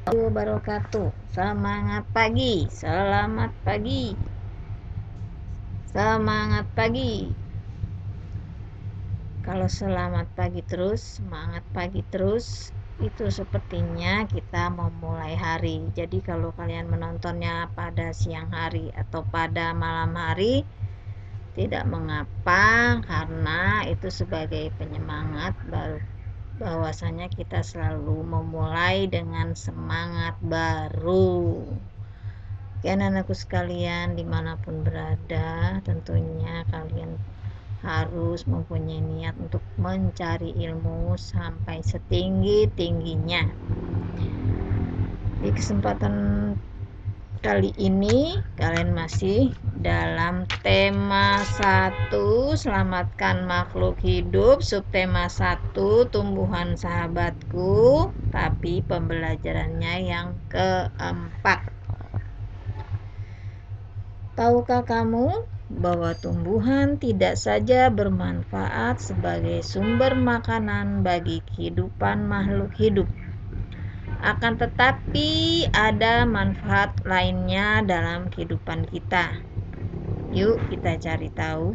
Wabarakatuh. Semangat pagi, selamat pagi, semangat pagi. Kalau selamat pagi terus, semangat pagi terus, itu sepertinya kita memulai hari. Jadi kalau kalian menontonnya pada siang hari atau pada malam hari, tidak mengapa, karena itu sebagai penyemangat bahwasanya kita selalu memulai dengan semangat baru. Oke, anak-anakku sekalian, dimanapun berada, tentunya kalian harus mempunyai niat untuk mencari ilmu sampai setinggi-tingginya. Di kesempatan kali ini kalian masih dalam tema 1, selamatkan makhluk hidup, subtema 1, tumbuhan sahabatku, tapi pembelajarannya yang keempat. Tahukah kamu bahwa tumbuhan tidak saja bermanfaat sebagai sumber makanan bagi kehidupan makhluk hidup, akan tetapi ada manfaat lainnya dalam kehidupan kita. Yuk kita cari tahu.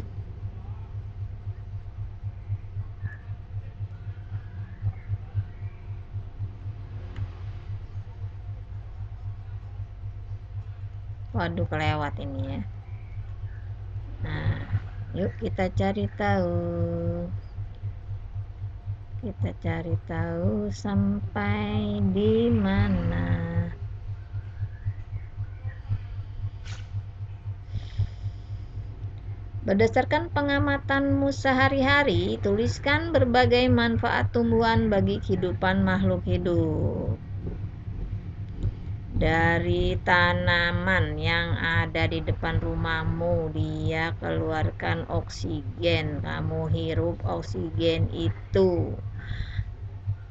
Waduh, kelewat ini ya. Nah, yuk kita cari tahu. Kita cari tahu sampai di mana. Berdasarkan pengamatanmu sehari-hari, tuliskan berbagai manfaat tumbuhan bagi kehidupan makhluk hidup. Dari tanaman yang ada di depan rumahmu, dia keluarkan oksigen, kamu hirup oksigen itu.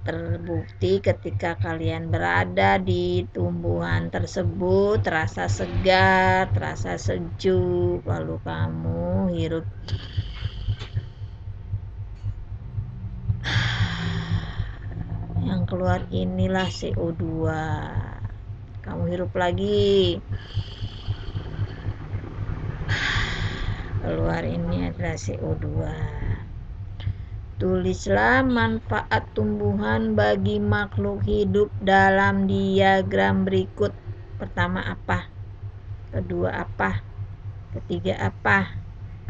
Terbukti ketika kalian berada di tumbuhan tersebut, terasa segar, terasa sejuk, lalu kamu hirup yang keluar inilah CO2. Kamu hirup lagi, keluar ini adalah CO2. Tulislah manfaat tumbuhan bagi makhluk hidup dalam diagram berikut. Pertama apa? Kedua apa? Ketiga apa?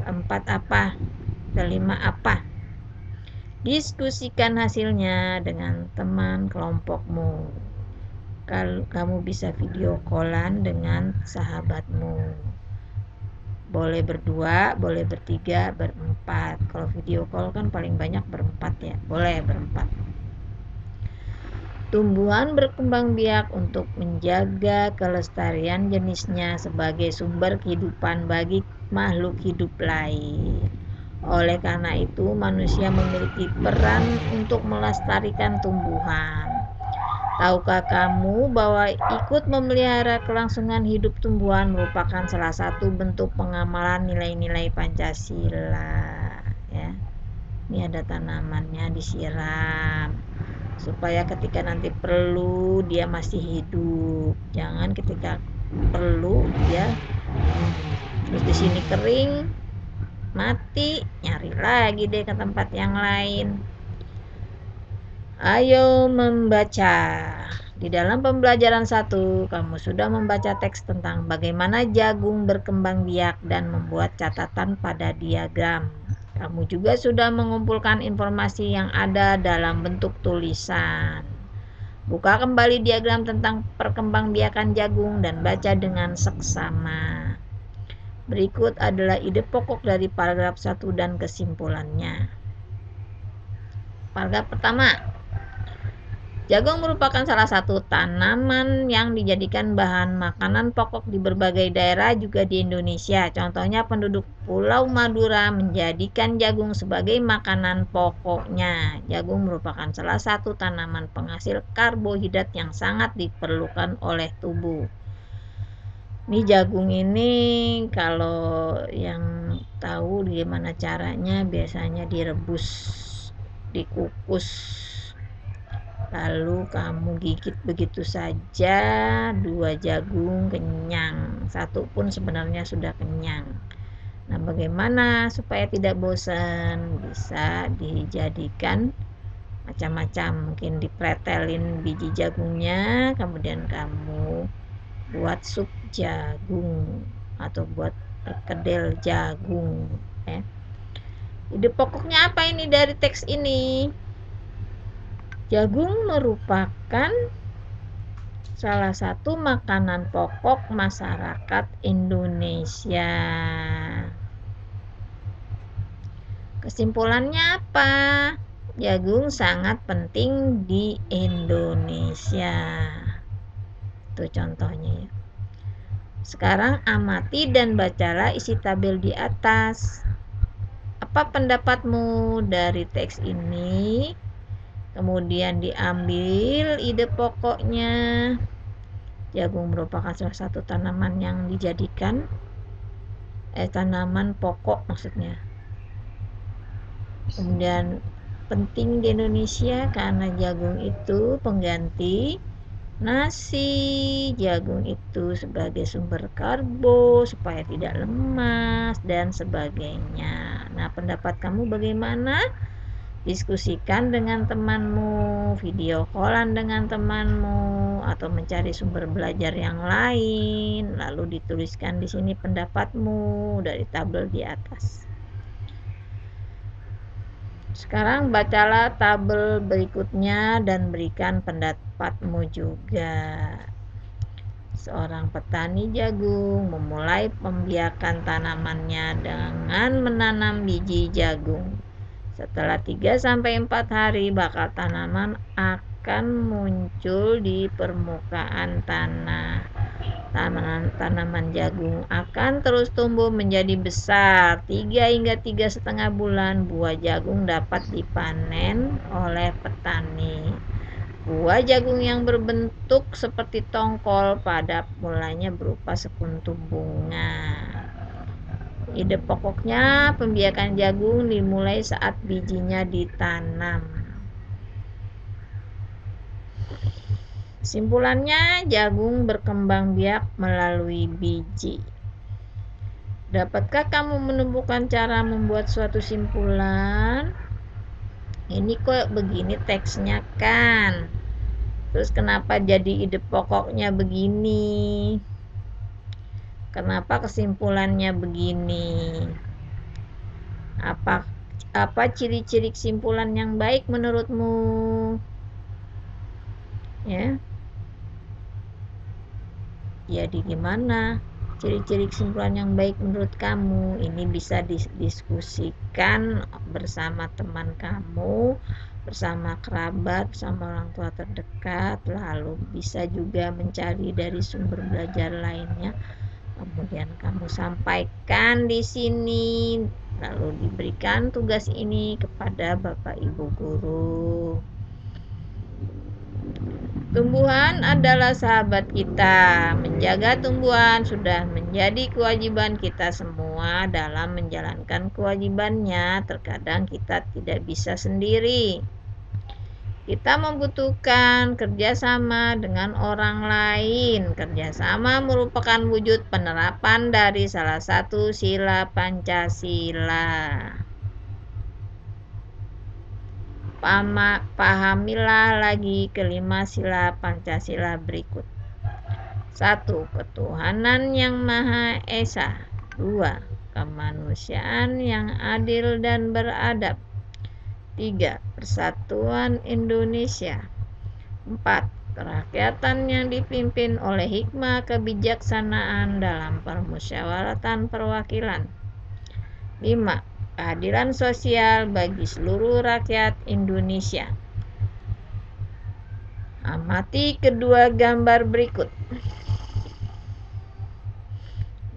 Keempat apa? Kelima apa? Diskusikan hasilnya dengan teman kelompokmu. Kalau kamu bisa video callan dengan sahabatmu, boleh berdua, boleh bertiga, berempat. Kalau video call kan paling banyak berempat ya, boleh berempat. Tumbuhan berkembang biak untuk menjaga kelestarian jenisnya sebagai sumber kehidupan bagi makhluk hidup lain. Oleh karena itu, manusia memiliki peran untuk melestarikan tumbuhan. Tahukah kamu bahwa ikut memelihara kelangsungan hidup tumbuhan merupakan salah satu bentuk pengamalan nilai-nilai Pancasila, ya. Ini ada tanamannya, disiram supaya ketika nanti perlu dia masih hidup. Jangan ketika perlu dia terus di sini kering, mati, nyari lagi deh ke tempat yang lain. Ayo membaca. Di dalam pembelajaran 1, kamu sudah membaca teks tentang bagaimana jagung berkembang biak dan membuat catatan pada diagram. Kamu juga sudah mengumpulkan informasi yang ada dalam bentuk tulisan. Buka kembali diagram tentang perkembangbiakan jagung dan baca dengan seksama. Berikut adalah ide pokok dari paragraf 1 dan kesimpulannya. Paragraf pertama. Jagung merupakan salah satu tanaman yang dijadikan bahan makanan pokok di berbagai daerah juga di Indonesia. Contohnya penduduk Pulau Madura menjadikan jagung sebagai makanan pokoknya. Jagung merupakan salah satu tanaman penghasil karbohidrat yang sangat diperlukan oleh tubuh. Ini jagung ini kalau yang tahu gimana caranya, biasanya direbus, dikukus, Lalu kamu gigit begitu saja, 2 jagung kenyang, 1 pun sebenarnya sudah kenyang. Nah, bagaimana supaya tidak bosan? Bisa dijadikan macam-macam, mungkin dipretelin biji jagungnya, kemudian kamu buat sup jagung atau buat perkedel jagung, ya. Ide pokoknya apa ini dari teks ini? Jagung merupakan salah satu makanan pokok masyarakat Indonesia. Kesimpulannya apa? Jagung sangat penting di Indonesia. Itu contohnya ya. Sekarang amati dan bacalah isi tabel di atas. Apa pendapatmu dari teks ini? Kemudian diambil ide pokoknya. Jagung merupakan salah satu tanaman yang dijadikan tanaman pokok maksudnya. Kemudian penting di Indonesia karena jagung itu pengganti nasi. Jagung itu sebagai sumber karbo supaya tidak lemas dan sebagainya. Nah, pendapat kamu bagaimana? Diskusikan dengan temanmu, video callan dengan temanmu, atau mencari sumber belajar yang lain, lalu dituliskan di sini pendapatmu dari tabel di atas. Sekarang bacalah tabel berikutnya dan berikan pendapatmu juga. Seorang petani jagung memulai pembiakan tanamannya dengan menanam biji jagung. Setelah 3-4 hari bakal tanaman akan muncul di permukaan tanah. Tanaman jagung akan terus tumbuh menjadi besar. 3 hingga 3,5 bulan buah jagung dapat dipanen oleh petani. Buah jagung yang berbentuk seperti tongkol pada mulanya berupa sekuntum bunga. Ide pokoknya pembiakan jagung dimulai saat bijinya ditanam. Kesimpulannya, jagung berkembang biak melalui biji. Dapatkah kamu menemukan cara membuat suatu simpulan? Ini kok begini teksnya kan? Terus kenapa jadi ide pokoknya begini? Kenapa kesimpulannya begini? Apa ciri-ciri kesimpulan yang baik menurutmu? Ya. Jadi gimana ciri-ciri kesimpulan yang baik menurut kamu? Ini bisa didiskusikan bersama teman kamu, bersama kerabat, bersama orang tua terdekat, lalu bisa juga mencari dari sumber belajar lainnya. Kemudian kamu sampaikan di sini, lalu diberikan tugas ini kepada Bapak Ibu guru. Tumbuhan adalah sahabat kita. Menjaga tumbuhan sudah menjadi kewajiban kita semua dalam menjalankan kewajibannya. Terkadang kita tidak bisa sendiri. Kita membutuhkan kerjasama dengan orang lain. Kerjasama merupakan wujud penerapan dari salah satu sila Pancasila. Pahamilah lagi kelima sila Pancasila berikut. 1. Ketuhanan yang Maha Esa. 2. Kemanusiaan yang adil dan beradab. 3. Persatuan Indonesia. 4. Kerakyatan yang dipimpin oleh hikmah kebijaksanaan dalam permusyawaratan perwakilan. 5. Keadilan sosial bagi seluruh rakyat Indonesia. Amati kedua gambar berikut.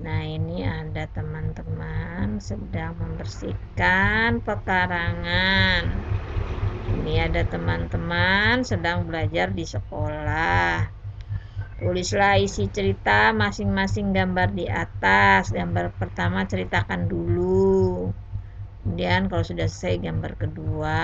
Nah, ini ada teman-teman sedang membersihkan pekarangan. Ini ada teman-teman sedang belajar di sekolah. Tulislah isi cerita masing-masing gambar di atas. Gambar pertama ceritakan dulu. Kemudian kalau sudah selesai gambar kedua.